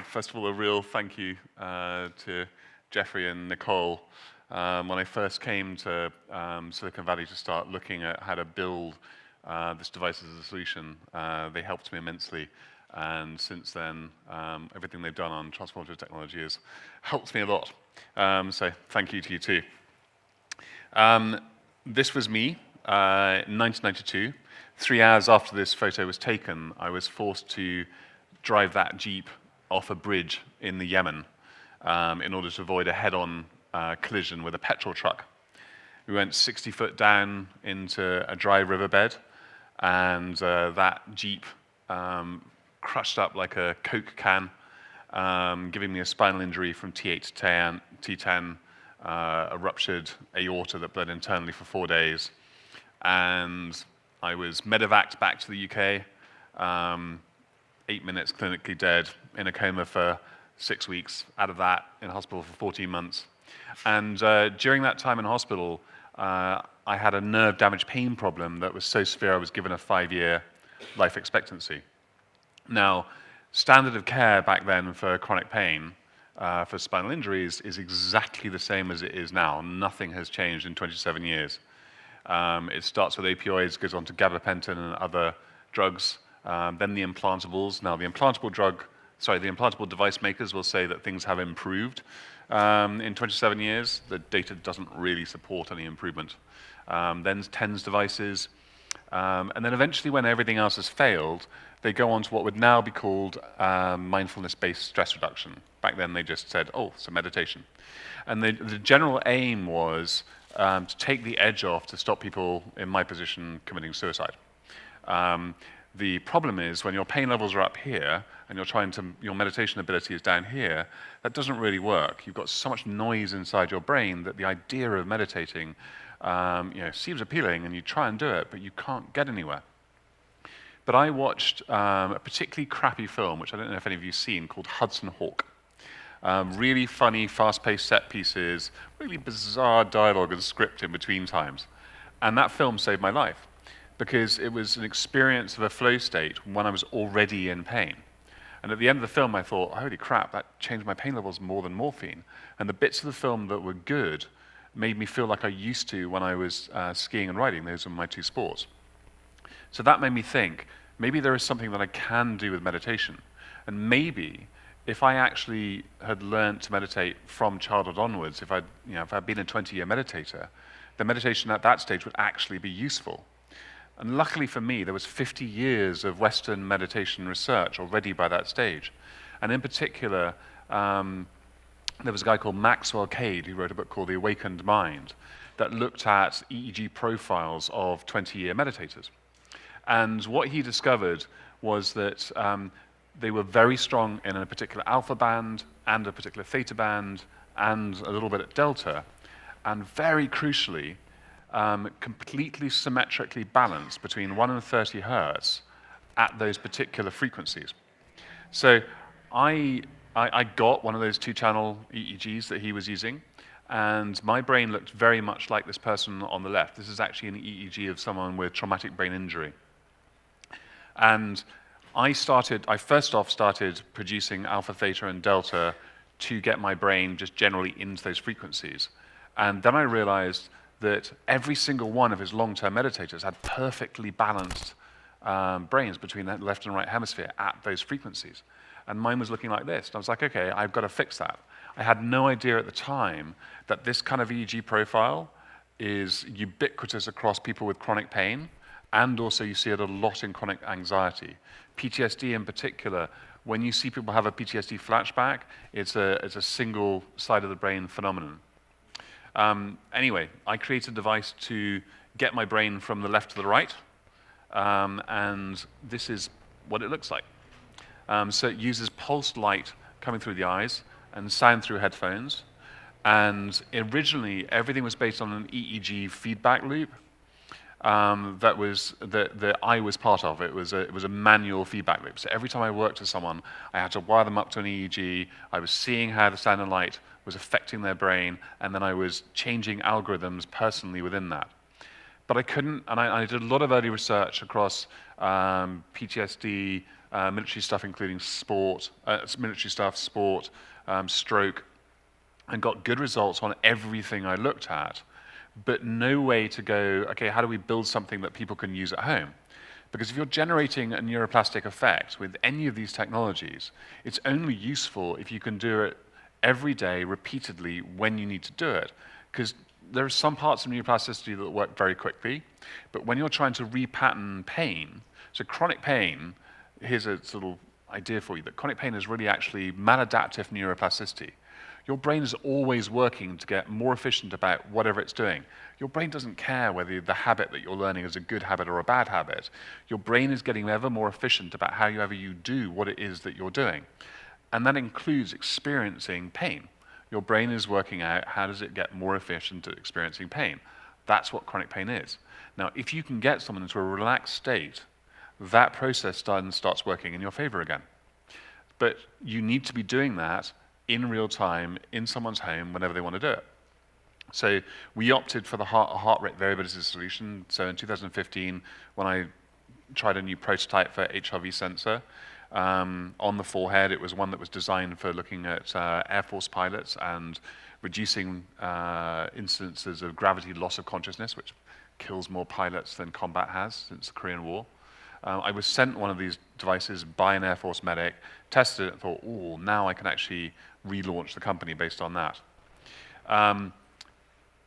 First of all, a real thank you to Jeffrey and Nicole. When I first came to Silicon Valley to start looking at how to build this device as a solution, they helped me immensely. And since then, everything they've done on transformative technology has helped me a lot. So thank you to you too. This was me in 1992. 3 hours after this photo was taken, I was forced to drive that Jeep off a bridge in the Yemen in order to avoid a head-on collision with a petrol truck. We went 60 foot down into a dry riverbed, and that Jeep crushed up like a Coke can, giving me a spinal injury from T8 to T10, a ruptured aorta that bled internally for 4 days, and I was medevaced back to the UK, 8 minutes clinically dead, in a coma for 6 weeks, out of that in hospital for 14 months. And during that time in hospital, I had a nerve damage pain problem that was so severe I was given a 5-year life expectancy. Now, standard of care back then for chronic pain, for spinal injuries, is exactly the same as it is now. Nothing has changed in 27 years. It starts with opioids, goes on to gabapentin and other drugs, then the implantables. Now, the implantable device makers will say that things have improved in 27 years. The data doesn't really support any improvement. Then TENS devices, and then eventually, when everything else has failed, they go on to what would now be called mindfulness-based stress reduction. Back then, they just said, "Oh, it's a meditation," and the general aim was to take the edge off, to stop people in my position committing suicide. The problem is when your pain levels are up here and your meditation ability is down here, that doesn't really work. You've got so much noise inside your brain that the idea of meditating seems appealing, and you try and do it, but you can't get anywhere. But I watched a particularly crappy film, which I don't know if any of you've seen, called Hudson Hawk. Really funny, fast-paced set pieces, really bizarre dialogue and script in between times. And that film saved my life, because it was an experience of a flow state when I was already in pain. And at the end of the film, I thought, holy crap, that changed my pain levels more than morphine. And the bits of the film that were good made me feel like I used to when I was skiing and riding. Those were my two sports. So that made me think, maybe there is something that I can do with meditation. And maybe if I actually had learned to meditate from childhood onwards, if I'd been a 20-year meditator, the meditation at that stage would actually be useful. And luckily for me, there was 50 years of Western meditation research already by that stage. And in particular, there was a guy called Maxwell Cade who wrote a book called The Awakened Mind that looked at EEG profiles of 20-year meditators. And what he discovered was that they were very strong in a particular alpha band and a particular theta band and a little bit at delta, and very crucially, completely symmetrically balanced between 1 and 30 hertz at those particular frequencies. So I got one of those 2-channel EEGs that he was using, and my brain looked very much like this person on the left. This is actually an EEG of someone with traumatic brain injury. And I first off started producing alpha, theta, and delta to get my brain just generally into those frequencies. And then I realized that every single one of his long-term meditators had perfectly balanced brains between the left and right hemisphere at those frequencies. And mine was looking like this. And I was like, okay, I've got to fix that. I had no idea at the time that this kind of EEG profile is ubiquitous across people with chronic pain, and also you see it a lot in chronic anxiety. PTSD in particular, when you see people have a PTSD flashback, it's a single side of the brain phenomenon. Anyway, I created a device to get my brain from the left to the right, and this is what it looks like. So it uses pulsed light coming through the eyes and sound through headphones. And originally, everything was based on an EEG feedback loop that I was part of. It was a manual feedback loop. So every time I worked with someone, I had to wire them up to an EEG. I was seeing how the sound and light was affecting their brain, and then I was changing algorithms personally within that. But I couldn't, and I did a lot of early research across PTSD, military stuff, including sport, military stuff, sport, stroke, and got good results on everything I looked at, but no way to go, okay, how do we build something that people can use at home? Because if you're generating a neuroplastic effect with any of these technologies, it's only useful if you can do it every day, repeatedly, when you need to do it. Because there are some parts of neuroplasticity that work very quickly, but when you're trying to repattern pain, so chronic pain, here's a little idea for you, that chronic pain is really actually maladaptive neuroplasticity. Your brain is always working to get more efficient about whatever it's doing. Your brain doesn't care whether the habit that you're learning is a good habit or a bad habit. Your brain is getting ever more efficient about however you do what it is that you're doing. And that includes experiencing pain. Your brain is working out how does it get more efficient at experiencing pain. That's what chronic pain is. Now, if you can get someone into a relaxed state, that process starts working in your favor again. But you need to be doing that in real time in someone's home whenever they want to do it. So we opted for the heart rate variability solution. So in 2015, when I tried a new prototype for HRV sensor on the forehead, it was one that was designed for looking at Air Force pilots and reducing incidences of gravity loss of consciousness, which kills more pilots than combat has since the Korean War. I was sent one of these devices by an Air Force medic, tested it, and thought, oh, now I can actually relaunch the company based on that.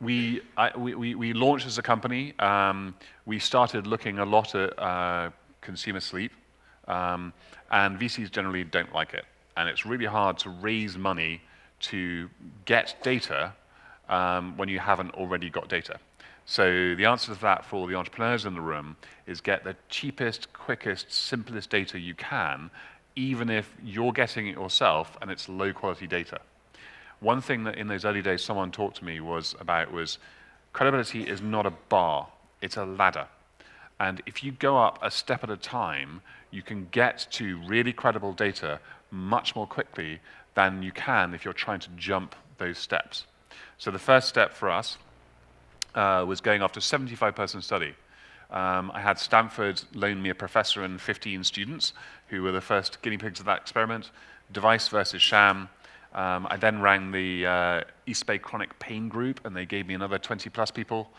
We launched as a company. We started looking a lot at consumer sleep, and VCs generally don't like it. And it's really hard to raise money to get data when you haven't already got data. So the answer to that for the entrepreneurs in the room is get the cheapest, quickest, simplest data you can, even if you're getting it yourself and it's low quality data. One thing that in those early days someone talked to me was credibility is not a bar, it's a ladder. And if you go up a step at a time, you can get to really credible data much more quickly than you can if you're trying to jump those steps. So the first step for us was going after a 75-person study. I had Stanford loan me a professor and 15 students who were the first guinea pigs of that experiment, device versus sham. I then rang the East Bay Chronic Pain Group, and they gave me another 20-plus people.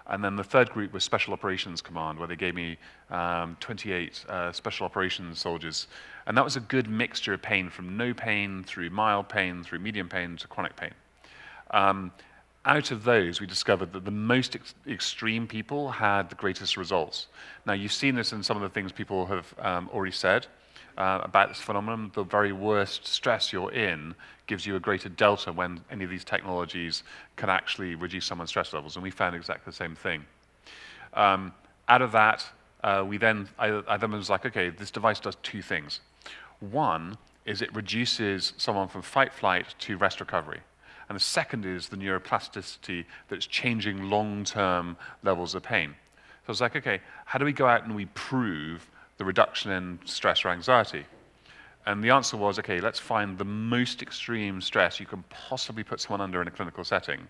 And then the third group was Special Operations Command, where they gave me 28 Special Operations soldiers. And that was a good mixture of pain, from no pain, through mild pain, through medium pain, to chronic pain. Out of those, we discovered that the most extreme people had the greatest results. Now, you've seen this in some of the things people have already said about this phenomenon. The very worst stress you're in gives you a greater delta when any of these technologies can actually reduce someone's stress levels, and we found exactly the same thing. Out of that, I then was like, okay, this device does two things. One is it reduces someone from fight-flight to rest recovery. And the second is the neuroplasticity that's changing long-term levels of pain. So I was like, okay, how do we go out and we prove the reduction in stress or anxiety? And the answer was, okay, let's find the most extreme stress you can possibly put someone under in a clinical setting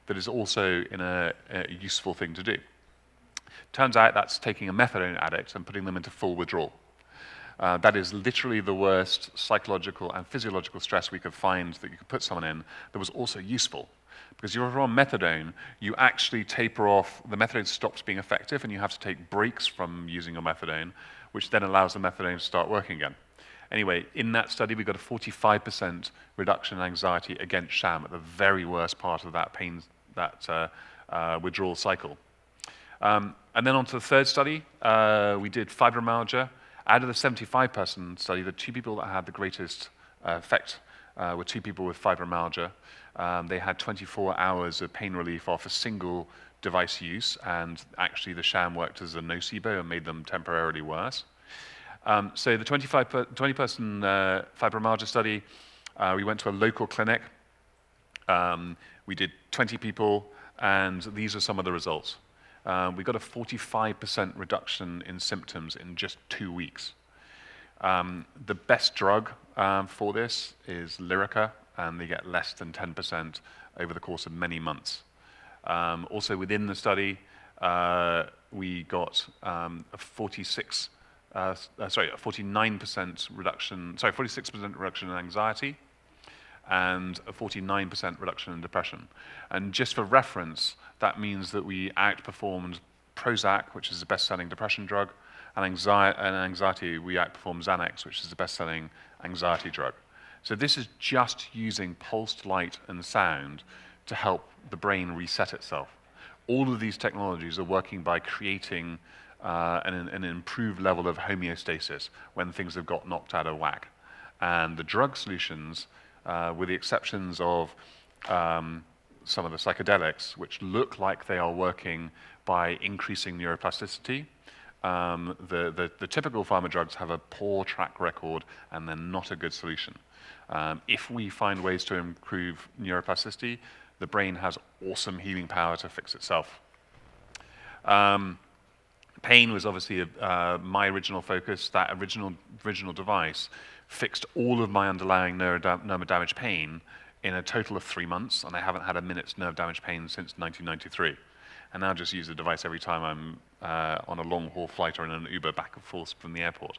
that is also in a useful thing to do. Turns out that's taking a methadone addict and putting them into full withdrawal. That is literally the worst psychological and physiological stress we could find that you could put someone in that was also useful. Because if you're on methadone, you actually taper off, the methadone stops being effective, and you have to take breaks from using your methadone, which then allows the methadone to start working again. Anyway, in that study, we got a 45% reduction in anxiety against sham at the very worst part of that pain, that withdrawal cycle. And then on to the third study, we did fibromyalgia. Out of the 75-person study, the two people that had the greatest effect were two people with fibromyalgia. They had 24 hours of pain relief off a single device use, and actually the sham worked as a nocebo and made them temporarily worse. So the 20-person fibromyalgia study, we went to a local clinic. We did 20 people, and these are some of the results. We got a 45% reduction in symptoms in just 2 weeks. The best drug for this is Lyrica, and they get less than 10% over the course of many months. Also within the study, we got a 49% reduction, 46% reduction in anxiety, and a 49% reduction in depression. And just for reference, that means that we outperformed Prozac, which is the best-selling depression drug, and anxiety, we outperformed Xanax, which is the best-selling anxiety drug. So this is just using pulsed light and sound to help the brain reset itself. All of these technologies are working by creating an improved level of homeostasis when things have got knocked out of whack. And the drug solutions, with the exceptions of some of the psychedelics, which look like they are working by increasing neuroplasticity, the typical pharma drugs have a poor track record and they're not a good solution. If we find ways to improve neuroplasticity, the brain has awesome healing power to fix itself. Pain was obviously my original focus. That original device fixed all of my underlying nerve damage pain in a total of 3 months, and I haven't had a minute's nerve damage pain since 1993. And now just use the device every time I'm on a long-haul flight or in an Uber back and forth from the airport.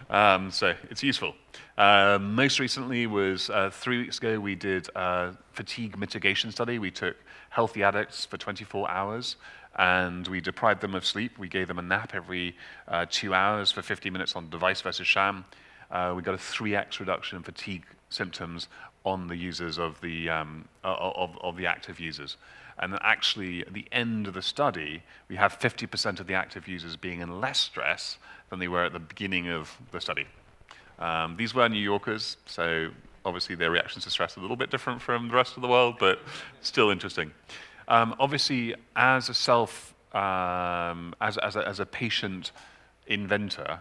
So it's useful. Most recently was 3 weeks ago, we did a fatigue mitigation study. We took healthy addicts for 24 hours, and we deprived them of sleep. We gave them a nap every 2 hours for 50 minutes on device versus sham. We got a 3x reduction in fatigue symptoms on the users of the active users. And then actually, at the end of the study, we have 50% of the active users being in less stress than they were at the beginning of the study. These were New Yorkers, so obviously their reactions to stress are a little bit different from the rest of the world, but still interesting. Obviously, as a patient inventor,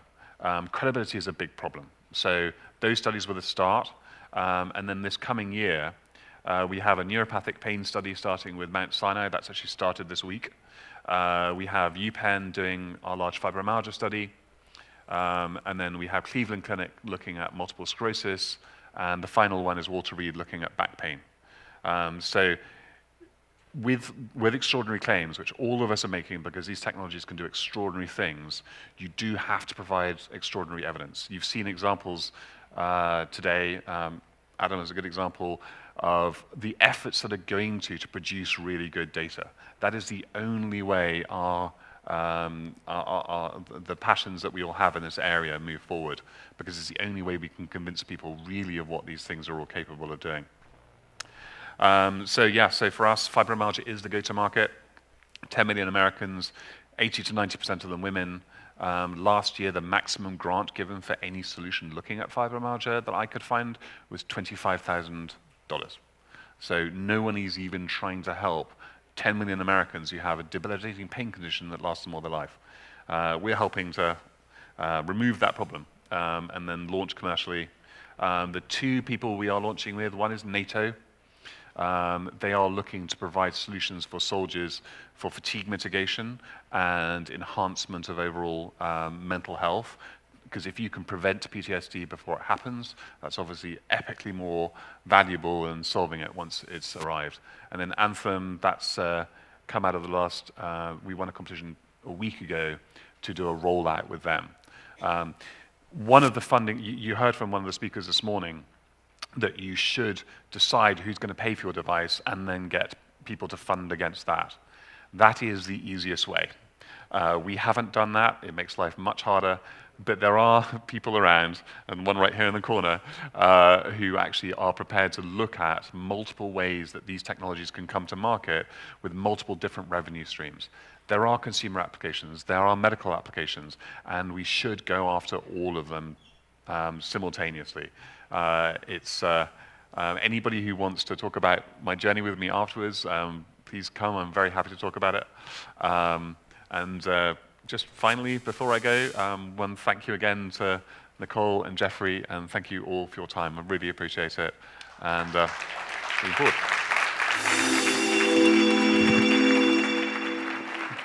credibility is a big problem. So those studies were the start, and then this coming year, we have a neuropathic pain study starting with Mount Sinai. That's actually started this week. We have UPenn doing our large fibromyalgia study. And then we have Cleveland Clinic looking at multiple sclerosis. And the final one is Walter Reed looking at back pain. So with extraordinary claims, which all of us are making because these technologies can do extraordinary things, you do have to provide extraordinary evidence. You've seen examples today. Adam is a good example of the efforts that are going to produce really good data. That is the only way the passions that we all have in this area move forward, because it's the only way we can convince people really of what these things are all capable of doing. So for us, fibromyalgia is the go-to-market. 10 million Americans, 80 to 90% of them women. Last year, the maximum grant given for any solution looking at fibromyalgia that I could find was $25,000. So no one is even trying to help 10 million Americans who have a debilitating pain condition that lasts them all their life. We're helping to remove that problem and then launch commercially. The 2 people we are launching with, one is NATO. They are looking to provide solutions for soldiers for fatigue mitigation and enhancement of overall mental health. Because if you can prevent PTSD before it happens, that's obviously epically more valuable than solving it once it's arrived. And then Anthem, that's come out of the last, we won a competition a week ago to do a rollout with them. One of the funding, you heard from one of the speakers this morning, that you should decide who's going to pay for your device and then get people to fund against that. That is the easiest way. We haven't done that. It makes life much harder. But there are people around, and one right here in the corner, who actually are prepared to look at multiple ways that these technologies can come to market with multiple different revenue streams. There are consumer applications, there are medical applications, and we should go after all of them simultaneously. Anybody who wants to talk about my journey with me afterwards, please come. I'm very happy to talk about it. Just finally, before I go, one thank you again to Nicole and Jeffrey, and thank you all for your time. I really appreciate it, and looking forward.